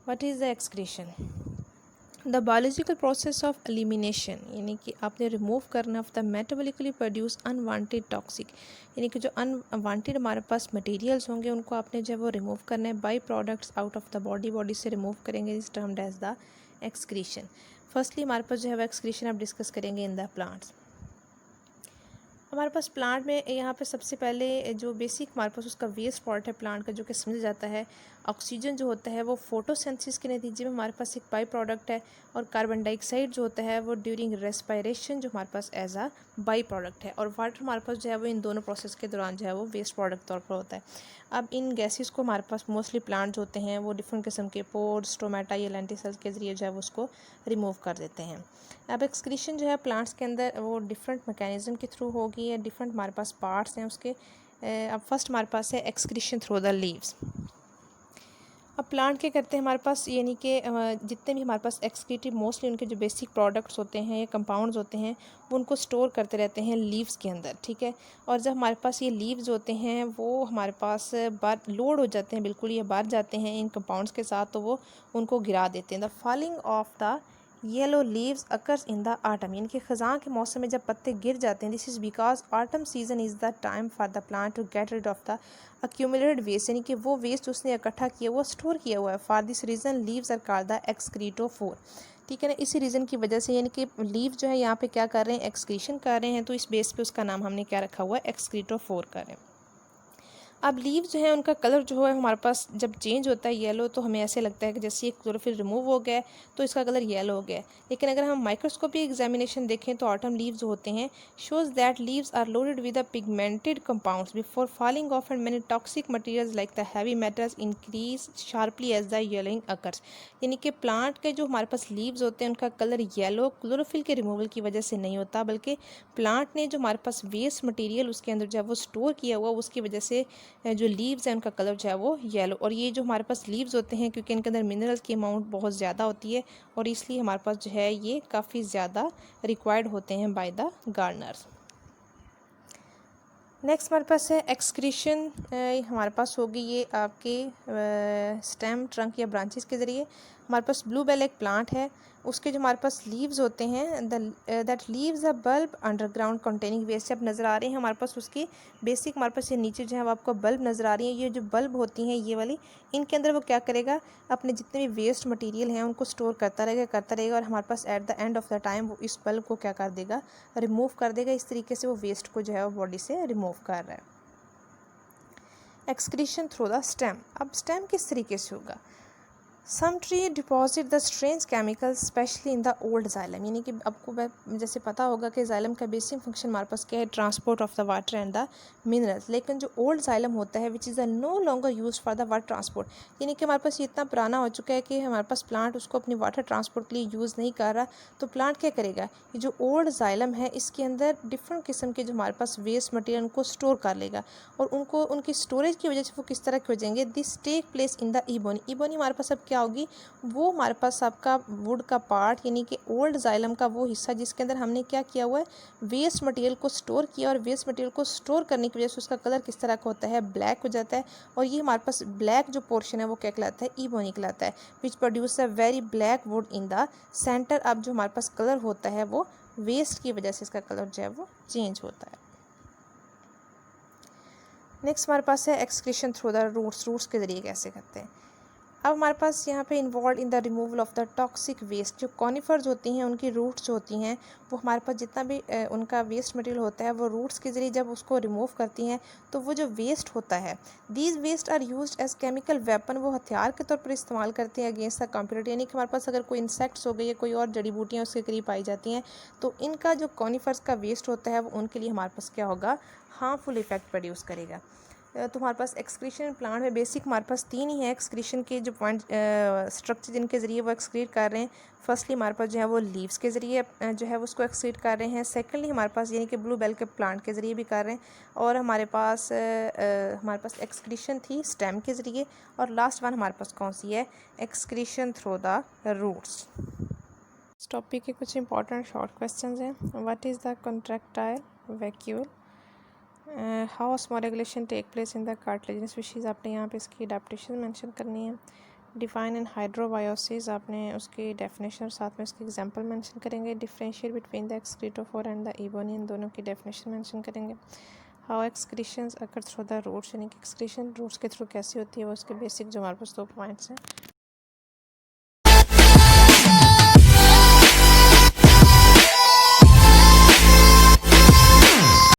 What is the excretion? The biological process of elimination, यानी कि आपने रिमूव करना of the metabolically produce unwanted toxic, यानी कि जो अनवांटेड हमारे पास मटेरियल्स होंगे उनको आपने जो है वो रिमूव करना है by products out of the body से रिमूव करेंगे, इस termed as the excretion. Firstly हमारे पास जो है वो एक्सक्रीशन आप डिस्कस करेंगे इन द प्लांट्स। हमारे पास प्लांट में यहाँ पे सबसे पहले जो बेसिक हमारे पास उसका वेस्ट पार्ट है प्लांट का, जो कि समझा जाता है ऑक्सीजन जो होता है वो फोटोसिंथेसिस के नतीजे में हमारे पास एक बाई प्रोडक्ट है, और कार्बन डाइऑक्साइड जो होता है वो ड्यूरिंग रेस्पायरेशन जो हमारे पास एज आ बाई प्रोडक्ट है, और वाटर हमारे पास जो है वो इन दोनों प्रोसेस के दौरान जो है वो वेस्ट प्रोडक्ट तौर पर होता है। अब इन गैसेस को हमारे पास मोस्टली प्लांट होते हैं वो डिफरेंट किस्म के पोर्स, स्टोमेटा या लेंटिसेल्स के ज़रिए जो है वो उसको रिमूव कर देते हैं। अब एक्सक्रीशन जो है प्लांट्स के अंदर वो डिफरेंट मैकेनिज्म के थ्रू होगी, या डिफरेंट हमारे पास पार्ट्स हैं उसके। अब फर्स्ट हमारे पास है एक्सक्रीशन थ्रू द लीव्स। अब प्लांट क्या करते हैं हमारे पास, यानी कि जितने भी हमारे पास एक्सक्रीटिव मोस्टली उनके जो बेसिक प्रोडक्ट्स होते हैं या कंपाउंड्स होते हैं वो उनको स्टोर करते रहते हैं लीव्स के अंदर, ठीक है। और जब हमारे पास ये लीव्स होते हैं वो हमारे पास बार लोड हो जाते हैं, बिल्कुल ये बाहर जाते हैं इन कंपाउंड्स के साथ, तो वो उनको गिरा देते हैं। The falling of the yellow leaves occurs in the autumn, यानी कि ख़ज़ां के मौसम में जब पत्ते गिर जाते हैं, this is because autumn season is the time for the plant to get rid of the accumulated waste, यानी कि वो वेस्ट उसने इकट्ठा किया वो स्टोर किया हुआ है। For this reason leaves are called the excretophore, ठीक है ना। इसी रीज़न की वजह से यानी कि लीव जो है यहाँ पे क्या कर रहे हैं, एक्सक्रीशन कर रहे हैं, तो इस बेस पे उसका नाम हमने क्या रखा हुआ है, एक्सक्रीटोफोर कर रहे हैं। अब लीव जो है उनका कलर जो है हमारे पास जब चेंज होता है येलो, तो हमें ऐसे लगता है कि जैसे एक क्लोरोफिल रिमूव हो गया तो इसका कलर येलो हो गया। लेकिन अगर हम माइक्रोस्कोपिक एग्जामिनेशन देखें तो ऑटम लीव्स जो होते हैं shows that leaves are loaded with the pigmented compounds before falling off, and many toxic materials like the heavy metals increase sharply as the yellowing occurs, यानी कि प्लांट के जो हमारे पास लीव्स होते हैं उनका कलर येलो क्लोरोफिल के रिमूवल की वजह से नहीं होता, बल्कि प्लांट ने जो हमारे पास वेस्ट मटेरियल उसके अंदर जो है वो स्टोर किया हुआ उसकी वजह से जो लीव्स हैं उनका कलर जो है वो येलो। और ये जो हमारे पास लीव्स होते हैं क्योंकि इनके अंदर मिनरल्स की अमाउंट बहुत ज़्यादा होती है, और इसलिए हमारे पास जो है ये काफ़ी ज़्यादा रिक्वायर्ड होते हैं बाय द गार्डनर्स। नेक्स्ट हमारे पास है एक्सक्रीशन, हमारे पास होगी ये आपके स्टेम, ट्रंक या ब्रांचेस के ज़रिए। हमारे पास ब्लू बेल एक प्लांट है, उसके जो हमारे पास लीव्स होते हैं that leaves a bulb underground containing waste, अब नज़र आ रही हैं हमारे पास उसकी बेसिक, हमारे पास ये नीचे जो है वो आपको बल्ब नज़र आ रही है। ये जो बल्ब होती हैं ये वाली, इनके अंदर वो क्या करेगा, अपने जितने भी वेस्ट मटेरियल हैं उनको स्टोर करता रहेगा, और हमारे पास at the end of the time वो इस बल्ब को क्या कर देगा, रिमूव कर देगा। इस तरीके से वो वेस्ट को जो है वो बॉडी से रिमूव कर रहा है। एक्सक्रीशन थ्रू द स्टेम, अब स्टेम किस तरीके से होगा, some tree deposit the strange chemicals specially in the old xylem, यानी कि आपको जैसे पता होगा कि जाइलम का बेसिक फंक्शन हमारे पास क्या है, transport of the water and the minerals. लेकिन जो ओल्ड जाइलम होता है which is no longer use for the water transport, यानी कि हमारे पास ये इतना पुराना हो चुका है कि हमारे पास प्लांट उसको अपनी वाटर ट्रांसपोर्ट के लिए यूज़ नहीं कर रहा, तो प्लांट क्या करेगा, ये जो ओल्ड जाइलम है इसके अंदर डिफरेंट किस्म के जो हमारे पास वेस्ट मटेरियल उनको स्टोर कर लेगा, और उनको उनकी स्टोरेज की वजह से वो किस तरह के हो जाएंगे, this take place in the ebony. Ebony हमारे पास अब क्या होगी, वो हमारे पास आपका वुड का पार्ट, यानी कि ओल्ड जाइलम का वो हिस्सा जिसके अंदर हमने क्या किया हुआ है, वेस्ट मटेरियल को स्टोर किया, और वेस्ट मटेरियल को स्टोर करने की वजह से उसका कलर किस तरह का होता है, ब्लैक हो जाता है। और ये हमारे पास ब्लैक जो पोर्शन है वो क्या कहलाता है, इबोनी कहलाता है, which produce a very black would in the centre. अब जो हमारे पास कलर होता है वो वेस्ट की वजह से इसका कलर जो है वो चेंज होता है। नेक्स्ट हमारे पास है एक्सक्रीशन थ्रू द रूट्स के ज़रिए कैसे करते हैं। अब हमारे पास यहाँ पे involve in the removal of the toxic waste, जो कॉनिफर्स होती हैं उनकी रूट्स जो होती हैं वो हमारे पास जितना भी उनका वेस्ट मटेरियल होता है वो रूट्स के ज़रिए जब उसको रिमूव करती हैं, तो वो जो वेस्ट होता है, these waste are used as chemical weapon, वो हथियार के तौर पर इस्तेमाल करते हैं अगेंस्ट द कंप्यूटर, यानी कि हमारे पास अगर कोई इंसेक्ट्स हो गए या कोई और जड़ी बूटियाँ उसके करीब पाई जाती हैं, तो इनका जो कॉनिफर्स का वेस्ट होता है वो उनके लिए हमारे पास क्या होगा, हार्मफुल इफेक्ट प्रोड्यूस करेगा। तो हमारे पास एक्सक्रीशन प्लांट में बेसिक हमारे पास तीन ही है एक्सक्रीशन के जो पॉइंट स्ट्रक्चर जिनके ज़रिए वो एक्सक्रीट कर रहे हैं। फर्स्टली हमारे पास जो है वो लीव्स के ज़रिए जो है उसको एक्सक्रीट कर रहे हैं। सेकेंडली हमारे पास यानी कि ब्लू बेल के प्लांट के ज़रिए भी कर रहे हैं, और हमारे पास एक्सक्रीशन थी स्टेम के ज़रिए, और लास्ट वन हमारे पास कौन सी है, एक्सक्रीशन थ्रू द रूट्स। इस टॉपिक के कुछ इंपॉर्टेंट शॉर्ट क्वेश्चंस हैं। What is the contractile vacuole, how osmoregulation take place in the cartilaginous species, आपने यहाँ पे इसकी अडेप्टेशन मेंशन करनी है। डिफाइन इन हाइड्रोबायोसिस, आपने उसकी डेफिनेशन और साथ में उसकी एग्जांपल मेंशन करेंगे। Differentiate between the excretophore and the ebony, इन दोनों की डेफिनेशन मेंशन करेंगे। How excretions occur through the roots, यानी कि एक्सक्रीशन रूट्स के थ्रू कैसी होती है, वो उसके बेसिक जो हमारे पास 2 पॉइंट्स हैं